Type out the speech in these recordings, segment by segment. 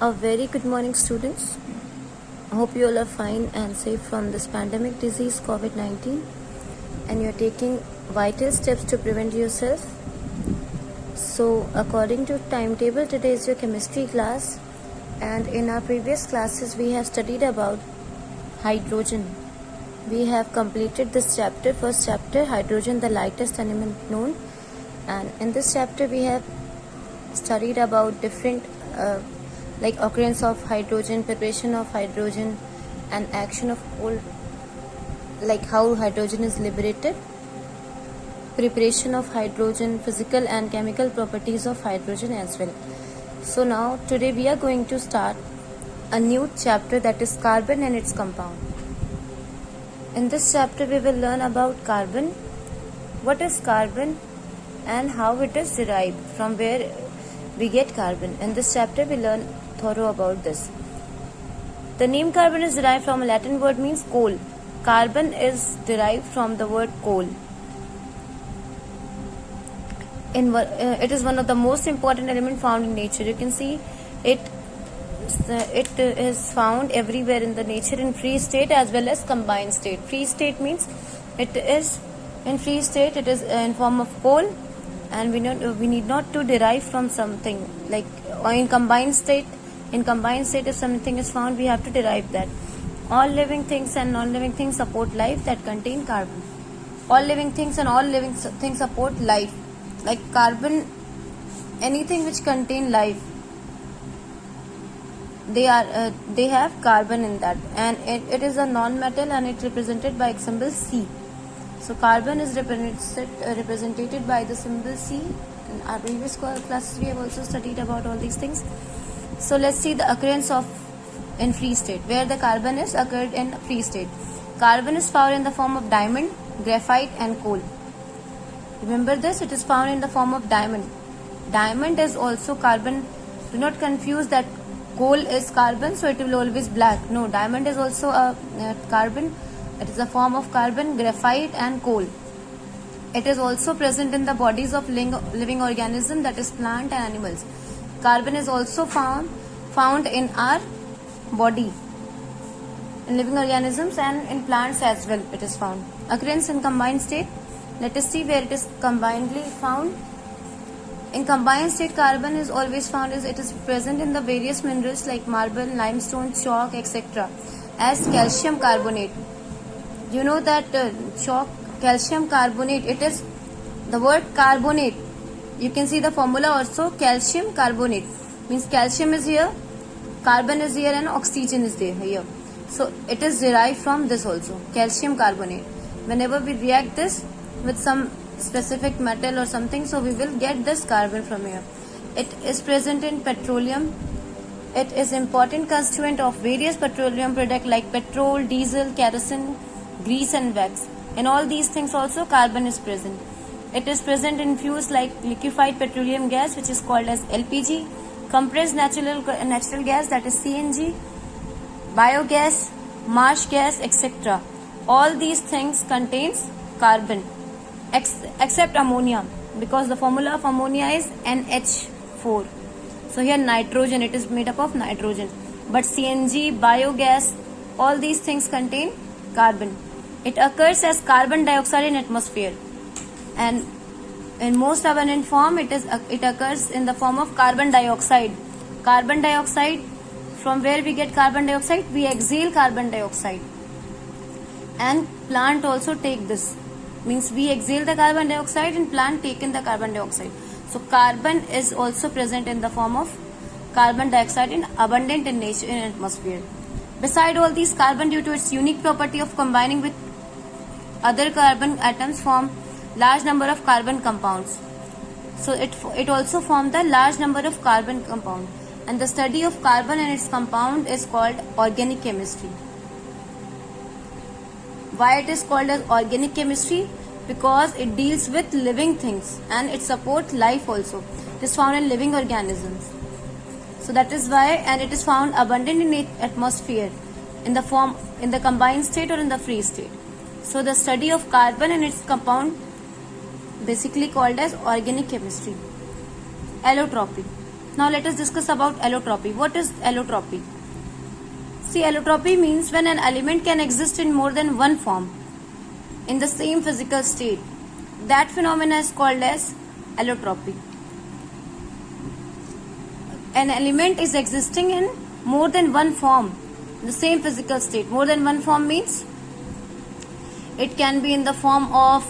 A very good morning, students. I hope you all are fine and safe from this pandemic disease COVID-19 and you're taking vital steps to prevent yourself. So, according to timetable, today is your chemistry class, and in our previous classes, we have studied about hydrogen. We have completed this chapter, first chapter, hydrogen, the lightest element known, and in this chapter, we have studied about different like occurrence of hydrogen, preparation of hydrogen, and action of coal, like how hydrogen is liberated, preparation of hydrogen, physical and chemical properties of hydrogen as well. So now today we are going to start a new chapter, that is carbon and its compound. In this chapter we will learn about carbon, what is carbon and how it is derived, from where we get carbon. In this chapter we learn thorough about this. The name carbon is derived from a Latin word means coal. Carbon is derived from the word coal. It is one of the most important elements found in nature. You can see it is found everywhere in the nature, in free state as well as combined state. Free state means it is in free state, it is in form of coal, and we need not to derive from something, like, or in combined state. In combined state, if something is found, we have to derive that. All living things and non-living things support life that contain carbon. All living things and all living things support life. Like carbon, anything which contain life, they have carbon in that, and it is a non-metal and it's represented by symbol C. So carbon is represented by the symbol C. In our previous classes we have also studied about all these things. So let's see the occurrence of in free state, where the carbon is occurred in free state. Carbon is found in the form of diamond, graphite and coal. Remember this, it is found in the form of diamond. Diamond is also carbon. Do not confuse that coal is carbon, so it will always black. No, diamond is also a carbon. It is a form of carbon, graphite and coal. It is also present in the bodies of living organisms, that is plant and animals. Carbon is also found in our body, in living organisms and in plants as well. It is found. Occurrence in combined state. Let us see where it is combinedly found. In combined state, carbon is always found as it is present in the various minerals like marble, limestone, chalk, etc. as calcium carbonate. You know that chalk, calcium carbonate, it is the word carbonate. You can see the formula also, calcium carbonate. Means calcium is here, carbon is here and oxygen is there here. So it is derived from this also, calcium carbonate. Whenever we react this with some specific metal or something, so we will get this carbon from here. It is present in petroleum. It is important constituent of various petroleum products like petrol, diesel, kerosene, grease and wax. In all these things also carbon is present. It is present in fuels like liquefied petroleum gas, which is called as LPG, compressed natural gas, that is CNG, biogas, marsh gas, etc. All these things contains carbon, except ammonia, because the formula of ammonia is NH4. So here nitrogen, it is made up of nitrogen. But CNG, biogas, all these things contain carbon. It occurs as carbon dioxide in atmosphere, and in most abundant form it occurs in the form of carbon dioxide. Carbon dioxide, from where we get carbon dioxide? We exhale carbon dioxide, and plant also take this. Means we exhale the carbon dioxide and plant take in the carbon dioxide. So carbon is also present in the form of carbon dioxide in abundant in nature in atmosphere. Beside all these, carbon, due to its unique property of combining with other carbon atoms, form large number of carbon compounds. So it also forms the large number of carbon compound, and the study of carbon and its compound is called organic chemistry. Why it is called as organic chemistry? Because it deals with living things and it supports life also. It is found in living organisms. So that is why, and it is found abundant in the atmosphere in the combined state or in the free state. So the study of carbon and its compound basically called as organic chemistry. Allotropy. Now let us discuss about allotropy. What is allotropy? See, allotropy means when an element can exist in more than one form in the same physical state. That phenomena is called as allotropy. An element is existing in more than one form in the same physical state. More than one form means it can be in the form of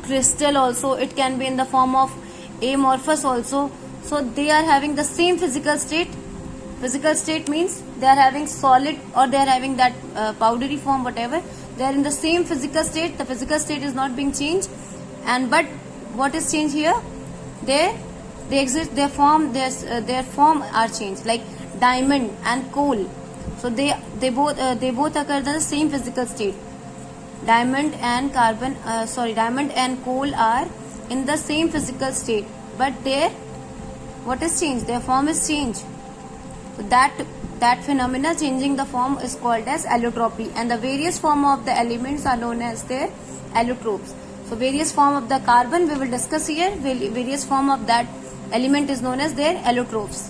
crystal also, it can be in the form of amorphous also. So they are having the same physical state. Physical state means they are having solid or they are having that powdery form, whatever. They are in the same physical state. The physical state is not being changed, and but what is changed here? They exist. Their form are changed. Like diamond and coal. So they both occur in the same physical state. Diamond and coal are in the same physical state, but what is changed? Their form is changed. So that phenomena, changing the form, is called as allotropy, and the various form of the elements are known as their allotropes. So various form of the carbon we will discuss here. Various form of that element is known as their allotropes.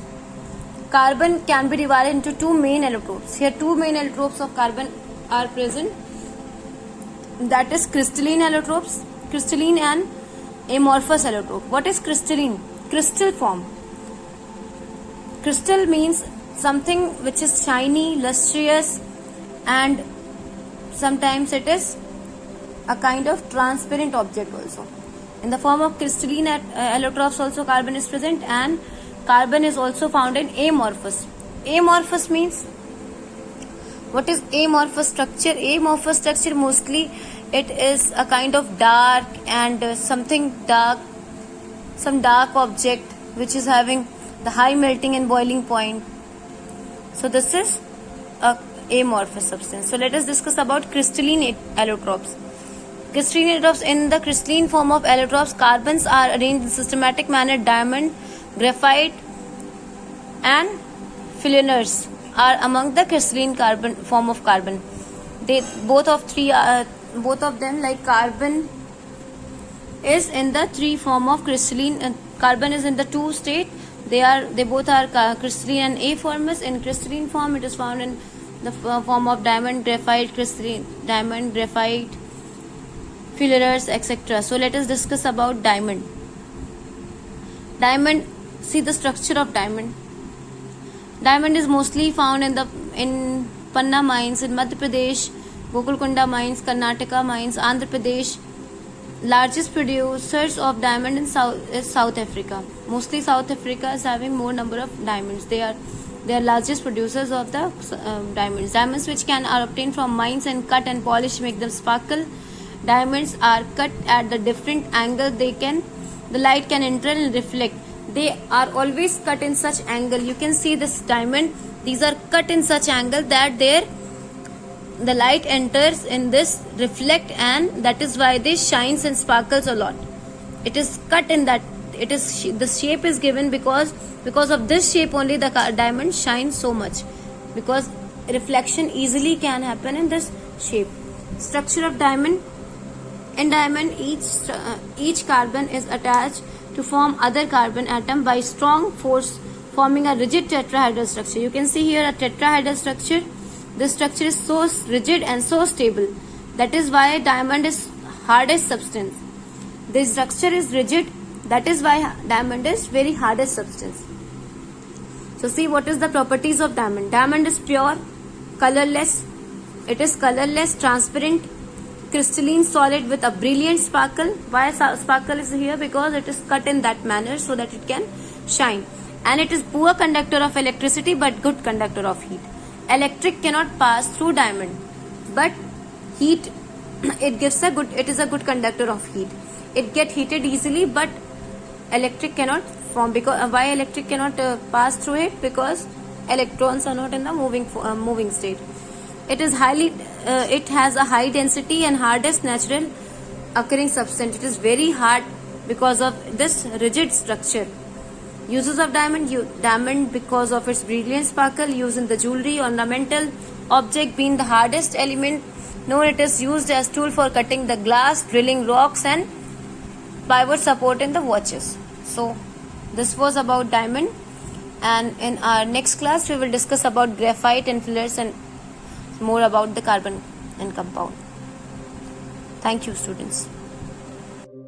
Carbon can be divided into two main allotropes. Here two main allotropes of carbon are present. That is crystalline allotropes, crystalline and amorphous allotrope. What is crystalline? Crystal form. Crystal means something which is shiny, lustrous, and sometimes it is a kind of transparent object also. In the form of crystalline allotropes also carbon is present, and carbon is also found in amorphous. Amorphous means, what is amorphous structure? Amorphous structure, mostly it is a kind of dark and some dark object which is having the high melting and boiling point. So this is a amorphous substance. So let us discuss about crystalline allotropes. Crystalline allotropes. In the crystalline form of allotropes, carbons are arranged in systematic manner. Diamond, graphite, and fluorines are among the crystalline form of carbon. Both of them, like carbon is in the three form of crystalline. Carbon is in the two state. They both are crystalline and aformous. In crystalline form, it is found in the form of diamond, graphite, fluorines, etc. So let us discuss about diamond. Diamond. See the structure of diamond. Diamond is mostly found in Panna mines in Madhya Pradesh, Gokulkonda mines, Karnataka mines, Andhra Pradesh. Largest producers of diamond is South Africa. Mostly South Africa is having more number of diamonds. They are largest producers of the diamonds. Diamonds which are obtained from mines and cut and polished make them sparkle. Diamonds are cut at the different angle the light can enter and reflect. They are always cut in such angle. You can see this diamond. These are cut in such angle that the light enters in this reflect, and that is why they shines and sparkles a lot. It is cut in that. The shape is given because of this shape only the diamond shines so much, because reflection easily can happen in this shape. Structure of diamond. In diamond, each carbon is attached to form other carbon atom by strong force, forming a rigid tetrahedral structure. You can see here a tetrahedral structure. This structure is so rigid and so stable. That is why diamond is hardest substance. This structure is rigid. That is why diamond is very hardest substance. So see what is the properties of diamond. Diamond is pure, colorless. It is colorless, transparent, crystalline solid with a brilliant sparkle. Why sparkle is here? Because it is cut in that manner so that it can shine. And it is poor conductor of electricity but good conductor of heat. Electric cannot pass through diamond, but heat it is a good conductor of heat. It get heated easily, but electric cannot form. Because why electric cannot pass through it? Because electrons are not in the moving state. It has a high density and hardest natural occurring substance. It is very hard because of this rigid structure. Uses of diamond. Diamond, because of its brilliant sparkle, used in the jewelry, ornamental object. Being the hardest element known, it is used as tool for cutting the glass, drilling rocks, and pivot support in the watches. So this was about diamond. And in our next class, we will discuss about graphite and flares and more about the carbon and compound. Thank you, students.